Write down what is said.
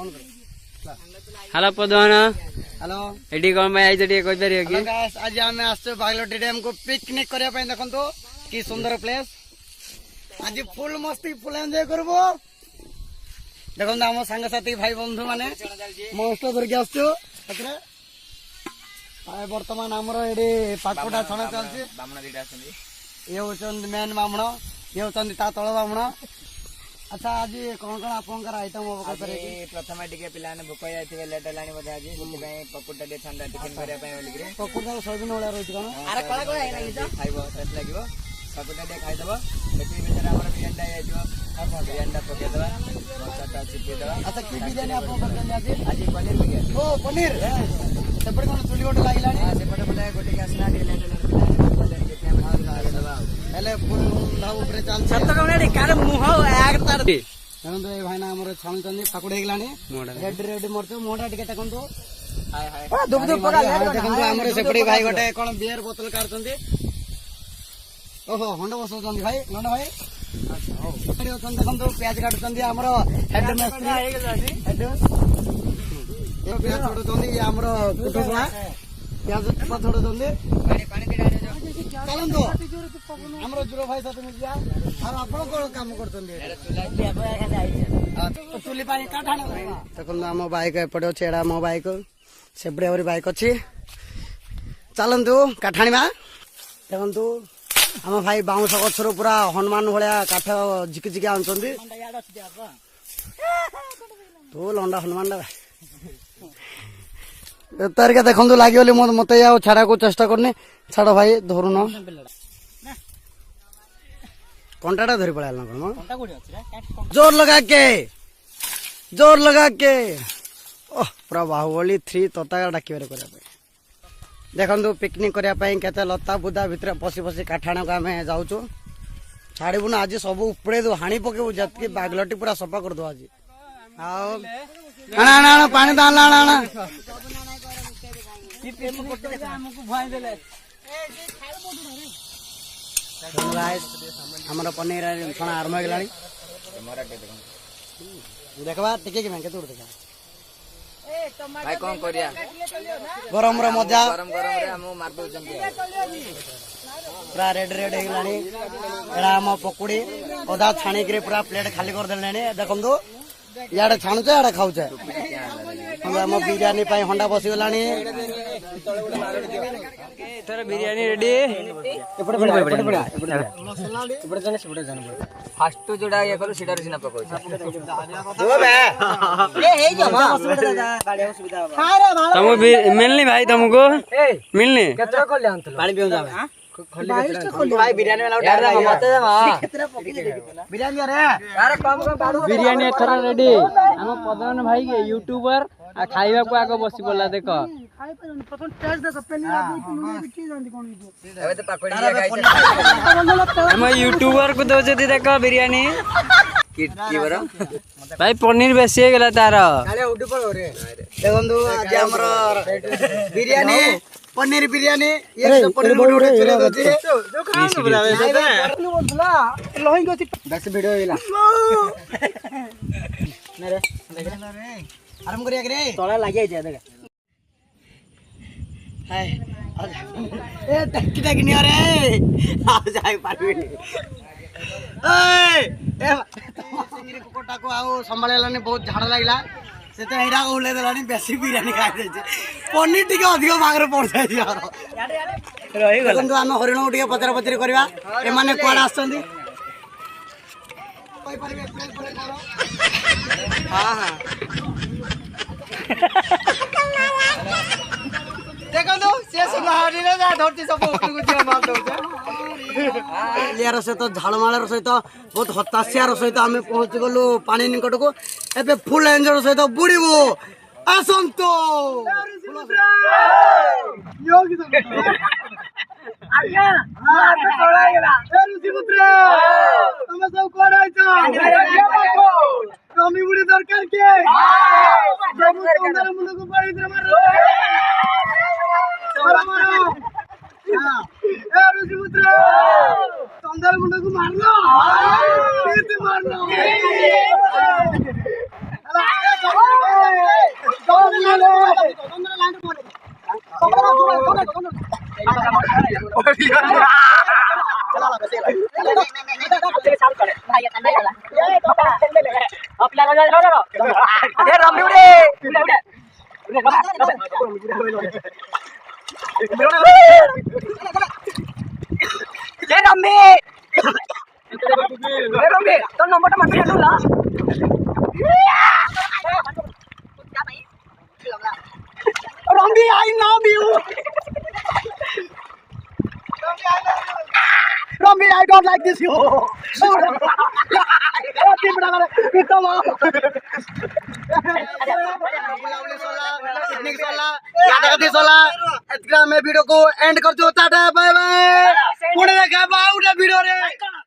Hello पदवान hello AD कौन भाई आई टे कोई परियो कि आज आम आसु बागलटी डैम को पिकनिक करने देखो कि सुंदर प्लेस आज फुल मस्ती फुल एंजॉय करबो देखो आम सांग साथी भाई बंधु माने मस्त धरिक आसु बर्तमान आमर ये पाकटा छणा चलছে ये होचंद मेन बामण ये होचंद ता तळ बामण अच्छा आज कौन कौन आपनकर आइटम होबो करे प्रथम टिके पिलाने भूक जाइथिबे लेट लानी बजे आज से पकुटा टे ठंडा टिफिन करिया पय बोली रे पकुटा सोयाबीन वाला रोज कोन अरे कोला कोला खाइबो टेस्ट लागिबो पकुटा टे खाइ दबो लेकिन बिचारा हमर बिरयानी आइजो बिरयानी पके दबा मसाला चिपके दबा अच्छा की बिरयानी आपन करते आज पनीर बिरयानी ओ पनीर सेपटे कोन चुली गोटे लागिलानी सेपटे पटे गोटे आसना टे लेट पिलाने के कैमरा दबा हेले फुल धाव ऊपर चल सत्त कमने कार मुह आग तार देखो ये भाई ना हमर छाणुचंदी पाकुड़ी हेगलानी रेड रेड मरतो मोडा टिके तकंतो हाय हाय दुब दुब पका देखो हमर सेपड़ी भाई गोटे कोन बियर बोतल काढचंदी ओहो होंड बसौचंदी भाई नन भाई सेपड़ी ओचन देखो प्याज काढचंदी हमर हेड मिस्त्री हेड ये प्याज छोड़चंदी ये हमर कुटुबा प्याज छोड़चंदी पानी पानी दे डाले चलन तो हमरो जुरो भाई साथ मिल जा और आपण कोन काम करचंदी चुली पानी काठाना देखो हम बाइक एपटे अछि एडा मो बाइक सेपड़े और बाइक अछि चलंतु काठाणी मा देखंतु हम भाई बाउंस गछरो पूरा हनुमान भलिया काठ झिक झिक आनचंदी तो लंडा हनुमान डा तारिका देखंतु लागियोली मते या छाड़ा को चेष्टा करने छाड़ भाई धरुन कंटाटा धरी पड़ा कोन जोर लगा के ओह पूरा बाहुबली 3 तोता डाकिबारे करिया देखंतु पिकनिक करिया पई केते लता बुदा भितर पसी पसी काठाणा को आमे जाउचो छाड़ीबु ना आज सब उपड़े दो हाणी पकेबु जतकी बागलटी पूरा सफा कर दो आज आओ ना ना ना पानी दान ना ना ना हमर पनीर छणा आरंभ हेगलानी देखबा टिके कि केते उड़ देखा भाई कोन करिया गरम रो मजा गरम गरम रे हम मार दो जंती पूरा रेड रेड हेगलानी एडा हम पकोड़ी ओदा छाणी के पूरा प्लेट खाली कर देलानी देखंदो याडे छाणुचे याडे खाउचे हम बिरयानी पाई हंडा बसी गलानी तोर बिरयानी रेडी एपटे जाने फास्ट जोडा ये करू सीधा सिना पको ओ बे ए हे जमा गाड़ी सुविधा तुमको मिलनी भाई तुमको मिलनी केतरा खोले आंतलो पानी पियो जावे भाई बिरयानी वाला डर मते बिरयानी रे अरे कम बाडू बिरयानी एथरा रेडी हम पदवन भाई के यूट्यूबर आ खाइबा को आगो बसी बोला देखो प्रथम टेस्ट देखो पनीर आदि बिकी जानती कोन एबे तो पकोड़ी खाइ हम यूट्यूबर को दो जदी देखो बिरयानी की बरो भाई पनीर बेसी हे गेला तार काले उडी पड़ो रे देखंदु आज हमर बिरयानी पनीर बिरयानी एक पनीर उडी उडी चले दो जो खान बुलावे से बोलला लोही गति 10 वीडियो हिला ने रे आराम करिया रे तोला लागि आइ देख हाय ए टकी टकी नि रे आ जाय पारबी ए सिंगरी कोटा को आउ संभाळलानी बहुत झाड़ लागला से तो एडा उले देलानी बेसी बिरयानी खाइ दे पनीर टिके अधिक भागरे पड़ जाय यार रही गला କିନ୍ତୁ ଆମେ ହରିଣ ଟିକେ ପଚରା ପଚରି କରିବା ଏମାନେ କୁଆଡେ ଆସୁଛନ୍ତି କହି ପାରିବେ ପ୍ଲେଟ୍ ପରେ କର हां हां देखो तो से सुनारी रे जा धरती सब ऊपर को दिया मार दो लियार से तो झालमाळर सहित बहुत हताशियार सहित आमे पहुंच गलु पानी निकट को एबे फुल एंजर सहित बुडीबो आसंतो योगी तो आज्ञा आते तोड़ा गेला ए ऋषि पुत्र तुम सब कोन आइछो कमी बुडी दरकार के सब सुंदर मुंड को पानी दे मारो मारो हां ए ऋषि पुत्र सुंदर मुंड को मारलो कित मारलो Rambi, I love you. Rambi, I don't like this. You. Video को एंड कर दो। Tata bye bye. पुणे देखा बाउडा वीडियो रे।